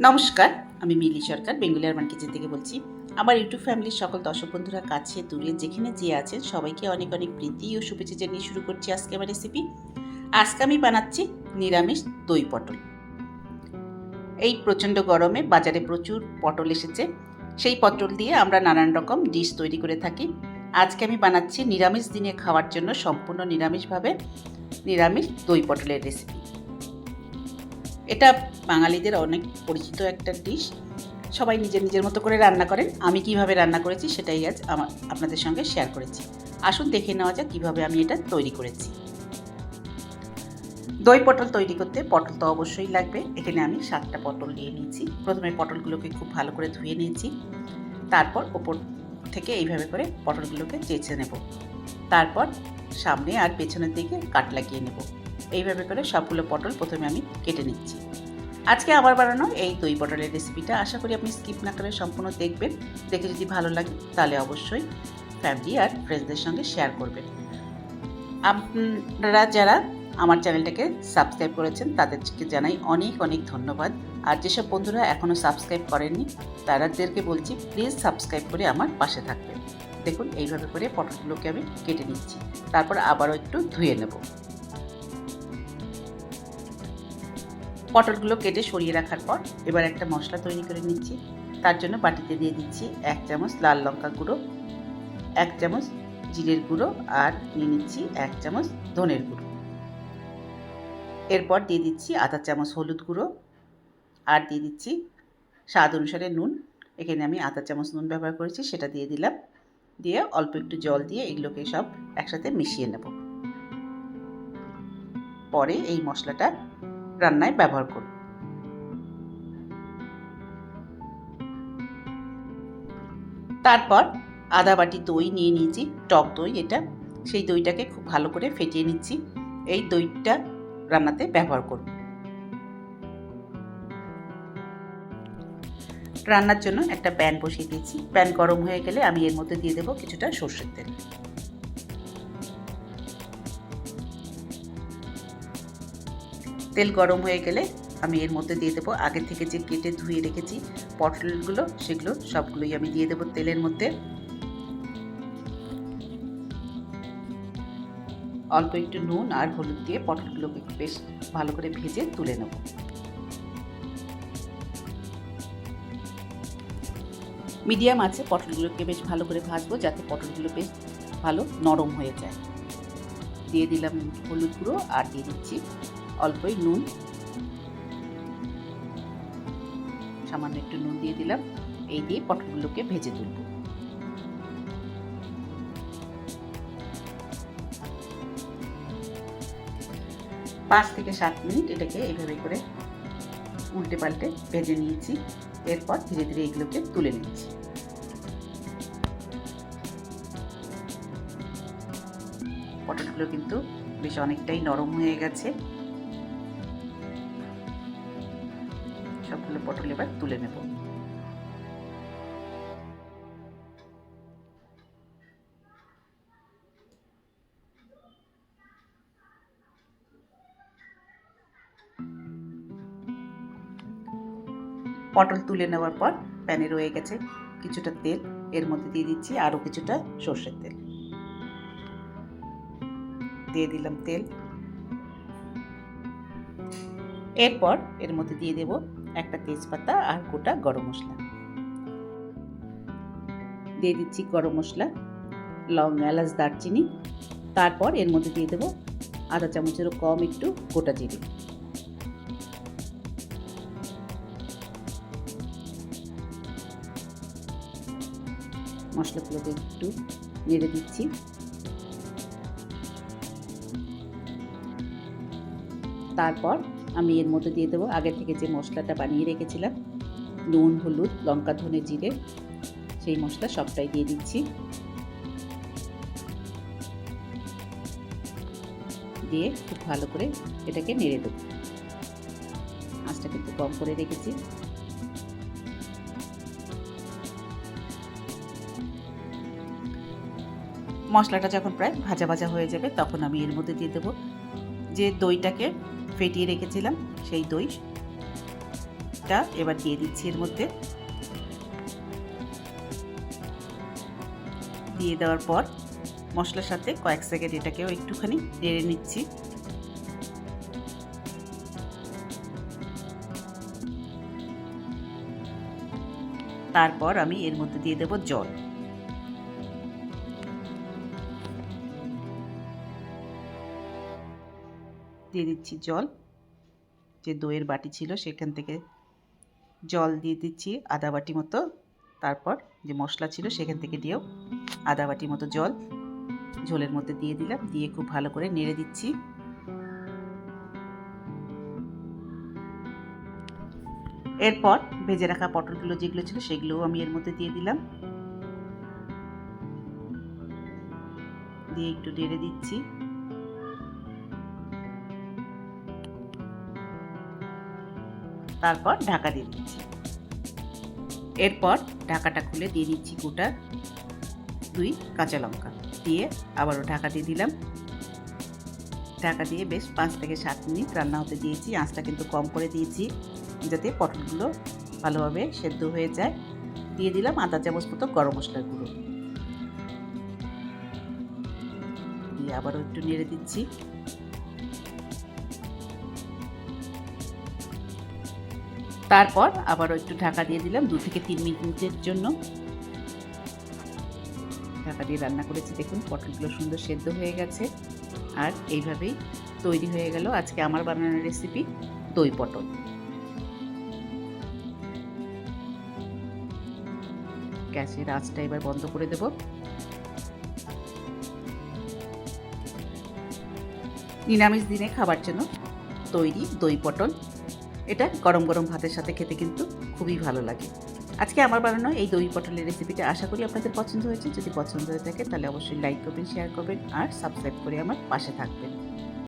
নমস্কার, আমি মিলি সরকার Bengali urban kitchen থেকে বলছি। আমার ইউটিউব ফ্যামিলির সকল দর্শক বন্ধুরা কাছে দূরে যেখানে যে আছেন সবাইকে অনেক অনেক প্রীতি ও শুভেচ্ছা জানিয়ে শুরু করছি আজকে আমার রেসিপি। আজকে আমি বানাচ্ছি নিরামিষ দই পটল। এই প্রচণ্ড গরমে বাজারে প্রচুর পটল এসেছে, সেই পটল দিয়ে আমরা নানান রকম ডিশ তৈরি করে থাকি। আজকে আমি বানাচ্ছি নিরামিষ দিনে খাওয়ার জন্য সম্পূর্ণ নিরামিষভাবে নিরামিষ দই পটলের রেসিপি। এটা বাঙালিদের অনেক পরিচিত একটা ডিশ। সবাই নিজের নিজের মতো করে রান্না করেন। আমি কিভাবে রান্না করেছি সেটাই আজ আপনাদের সঙ্গে শেয়ার করেছি। আসুন দেখে নেওয়া যাক কীভাবে আমি এটা তৈরি করেছি। দই পটল তৈরি করতে পটল তো অবশ্যই লাগবে। এখানে আমি 7টা পটল নিয়ে নিয়েছি। প্রথমে পটলগুলোকে খুব ভালো করে ধুয়ে নিয়েছি। তারপর ওপর থেকে এইভাবে করে পটলগুলোকে চেঁচে নেব। তারপর সামনে আর পেছনের দিকে কাট লাগিয়ে নেব। এইভাবে করে সবগুলো পটল প্রথমে আমি কেটে নিচ্ছি। আজকে আমার বানানো এই দই পটলের রেসিপিটা আশা করি আপনি স্কিপ না করে সম্পূর্ণ দেখবেন। দেখে যদি ভালো লাগে তাহলে অবশ্যই ফ্যামিলি আর ফ্রেন্ডসদের সঙ্গে শেয়ার করবেন। আপনারা যারা আমার চ্যানেলটাকে সাবস্ক্রাইব করেছেন তাদেরকে জানাই অনেক অনেক ধন্যবাদ। আর যেসব বন্ধুরা এখনও সাবস্ক্রাইব করেননি তাদেরকে বলছি প্লিজ সাবস্ক্রাইব করে আমার পাশে থাকবেন। দেখুন এইভাবে করে পটলগুলোকে আমি কেটে নিচ্ছি। তারপর আবারও একটু ধুয়ে নেব। পটলগুলো কেটে সরিয়ে রাখার পর এবার একটা মশলা তৈরি করে নিচ্ছি। তার জন্য বাটিতে দিয়ে দিচ্ছি 1 চামচ লাল লঙ্কা গুঁড়ো, 1 চামচ জিরের গুঁড়ো আর নিয়ে নিচ্ছি 1 চামচ ধনের গুঁড়ো। এরপর দিয়ে দিচ্ছি আধা চামচ হলুদ গুঁড়ো আর দিয়ে দিচ্ছি স্বাদ অনুসারে নুন। এখানে আমি আধা চামচ নুন ব্যবহার করেছি, সেটা দিয়ে দিলাম। দিয়ে অল্প একটু জল দিয়ে এগুলোকে সব একসাথে মিশিয়ে নেব। পরে এই মশলাটা রান্নায় ব্যবহার করব। তারপর আধা বাটি দই নিয়ে নিয়েছি, টক দই এটা। সেই দইটাকে খুব ভালো করে ফেটিয়ে নিচ্ছি। এই দইটা রান্নাতে ব্যবহার করব। রান্নার জন্য একটা প্যান বসিয়ে দিয়েছি। প্যান গরম হয়ে গেলে আমি এর মধ্যে দিয়ে দেবো কিছুটা সর্ষের তেল। তেল গরম হয়ে গেলে আমি এর মধ্যে দিয়ে দেবো আগে থেকে যে কেটে ধুয়ে রেখেছি পটলগুলো, সেগুলো সবগুলোই আমি দিয়ে দেবো তেলের মধ্যে। অল্প একটু নুন আর হলুদ দিয়ে পটলগুলোকে বেশ ভালো করে ভেজে তুলে নেব। মিডিয়াম আছে পটলগুলোকে বেশ ভালো করে ভাজবো যাতে পটলগুলো বেশ ভালো নরম হয়ে যায়। দিয়ে দিলাম হলুদ গুঁড়ো আর দিয়ে দিচ্ছি অল্পই নুন, সামান্য একটু নুন দিয়ে দিলাম। এই দিয়ে পটলগুলোকে ভেজে তুলব। পাঁচ থেকে 7 মিনিট এটাকে এইভাবে করে উল্টে পাল্টে ভেজে নিয়েছি। এরপর ধীরে ধীরে এগুলোকে তুলে নিচ্ছি। পটলগুলো কিন্তু বেশ অনেকটাই নরম হয়ে গেছে। সবগুলো পটল এবার তুলে নেব। পটল তুলে নেওয়ার পর প্যানে রয়ে গেছে কিছুটা তেল, এর মধ্যে দিয়ে দিচ্ছি আরও কিছুটা সর্ষের তেল। দিয়ে দিলাম তেল। এরপর এর মধ্যে দিয়ে দেব একটা তেজপাতা আর গোটা গরম মশলা। দিয়ে দিচ্ছি গরম মশলা, লং, এলাচ, দারচিনি। তারপর এর মধ্যে দিয়ে দেব আধা চামচেরও কম একটু গোটা জিরে। মশলাগুলোকে একটু নেড়ে দিচ্ছি। তারপর আমি এর মধ্যে দিয়ে দেবো আগে থেকে যে মশলাটা বানিয়ে রেখেছিলাম, নুন, হলুদ, লঙ্কা, ধনে, জিরে, সেই মশলা সবটাই দিয়ে দিচ্ছি। দিয়ে খুব ভালো করে এটাকে নেড়ে দেবো। আঁচটা কিন্তু কম করে রেখেছি। মশলাটা যখন প্রায় ভাজা ভাজা হয়ে যাবে তখন আমি এর মধ্যে দিয়ে দেবো যে দইটাকে ফেটিয়ে রেখেছিলাম সেই দই। মিক্সটা এবার দিয়ে দিচ্ছি এর মধ্যে। দিয়ে দেওয়ার পর মশলার সাথে কয়েক সেকেন্ড এটাকেও একটুখানি নেড়ে নিচ্ছি। তারপর আমি এর মধ্যে দিয়ে দেব জল। দিয়ে দিচ্ছি জল, যে দইয়ের বাটি ছিল সেখান থেকে জল দিয়ে দিচ্ছি আধা বাটি মতো। তারপর যে মশলা ছিল সেখান থেকে দিয়েও আধা বাটি মতো জল ঝোলের মধ্যে দিয়ে দিলাম। দিয়ে খুব ভালো করে নেড়ে দিচ্ছি। এরপর ভেজে রাখা পটলগুলো যেগুলো ছিল সেগুলোও আমি এর মধ্যে দিয়ে দিলাম। দিয়ে একটু নেড়ে দিচ্ছি। তারপর ঢাকা দিয়ে দিচ্ছি। এরপর ঢাকাটা খুলে দিয়ে দিচ্ছি গোটা 2 কাঁচা লঙ্কা, দিয়ে আবারও ঢাকা দিয়ে দিলাম। ঢাকা দিয়ে বেশ 5 থেকে 7 মিনিট রান্না হতে দিয়েছি। আঁচটা কিন্তু কম করে দিয়েছি যাতে পটলগুলো ভালোভাবে সেদ্ধ হয়ে যায়। দিয়ে দিলাম আধা চামচ মতো গরম মশলার গুঁড়ো, দিয়ে আবারও একটু নেড়ে দিচ্ছি। তারপর আবারও একটু ঢাকা দিয়ে দিলাম 2 থেকে 3 মিনিটের জন্য। ঢাকা দিয়ে রান্না করেছি, দেখুন পটলগুলো সুন্দর সেদ্ধ হয়ে গেছে। আর এইভাবেই তৈরি হয়ে গেল আজকে আমার বানানোর রেসিপি দই পটল। গ্যাসের আঁচটা এবার বন্ধ করে দেব। নিরামিষ দিনে খাবার জন্য তৈরি দই পটল। এটা গরম গরম ভাতের সাথে খেতে কিন্তু খুবই ভালো লাগে। আজকে আমার বানানো এই দই পটলের রেসিপিটা আশা করি আপনাদের পছন্দ হয়েছে। যদি পছন্দ হয়ে থাকে তাহলে অবশ্যই লাইক করবেন, শেয়ার করবেন আর সাবস্ক্রাইব করে আমার পাশে থাকবেন।